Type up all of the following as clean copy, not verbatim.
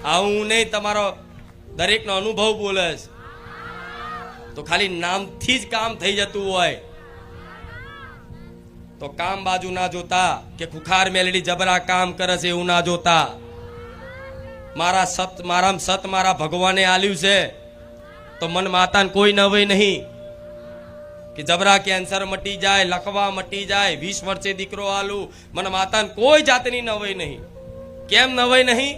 આવું નહીં, તમારો દરેકનો અનુભવ બોલે છે. તો ખાલી નામથી જ કામ થઈ જતું હોય તો કામ બાજુ ના જોતા કે ખુખાર મેલડી જબરા કામ કરે છે એવું ના જોતા. મારામાં સત મારા ભગવાને આલ્યું છે તો મન માતાને કોઈ નવાઈ નહીં કે જબરા કેન્સર મટી જાય, લખવા મટી જાય, 20 વર્ષે દીકરો આલું, મને માતાને કોઈ જાતની નવાઈ નહીં. કેમ નવાઈ નહીં?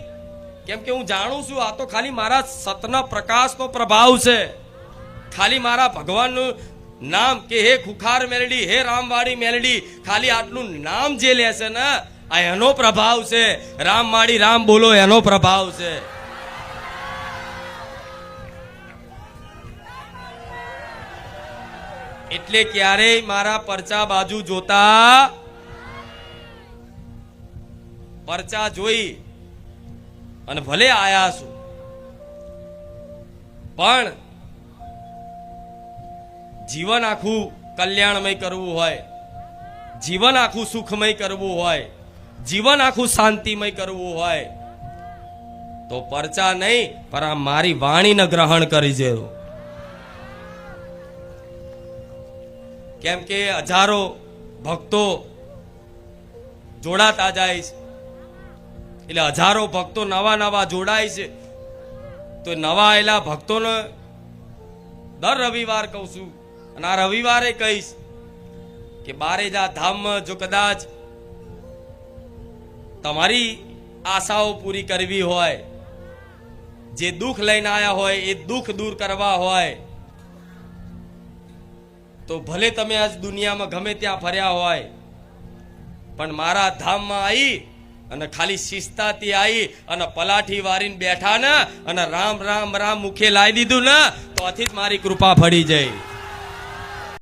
કેમ કે હું જાણું છું આ તો ખાલી મારા સતના પ્રકાશનો પ્રભાવ છે. ખાલી મારા ભગવાનનું નામ કે હે ખુખાર મેલડી, હે રામવાડી મેલડી, ખાલી આટલું નામ જે લેશે ને આ એનો પ્રભાવ છે. રામવાડી રામ બોલો એનો પ્રભાવ છે. એટલે ક્યારેય મારા પરચા બાજુ જોતા, પરચા જોઈ અને ભલે આયા છું પણ જીવન આખું કલ્યાણમય કરવું હોય, જીવન આખું સુખમય કરવું હોય, જીવન આખું શાંતિમય કરવું હોય તો પરચા નહીં પણ આ મારી વાણીને ગ્રહણ કરી જેવું. કેમ કે હજારો ભક્તો જોડાતા જાય છે એટલે હજારો ભક્તો નવા જોડાય છે તો નવા આયેલા ભક્તોને દર રવિવાર કહું છું અને આ રવિવારે કહીશ કે બારેજા ધામમાં જો કદાચ તમારી આશાઓ પૂરી કરવી હોય, જે દુઃખ લઈને આયા હોય એ દુઃખ દૂર કરવા હોય તો ભલે તમે આજ દુનિયામાં ગમે ત્યાં ફર્યા હોય પણ મારા ધામમાં આવી અને ખાલી શિસ્તાથી આવી અને પલાઠી વારીને બેઠા ને અને રામ રામ રામ મુખે લાવી દીધું ને તો આથી જ મારી કૃપા ફળી જાય.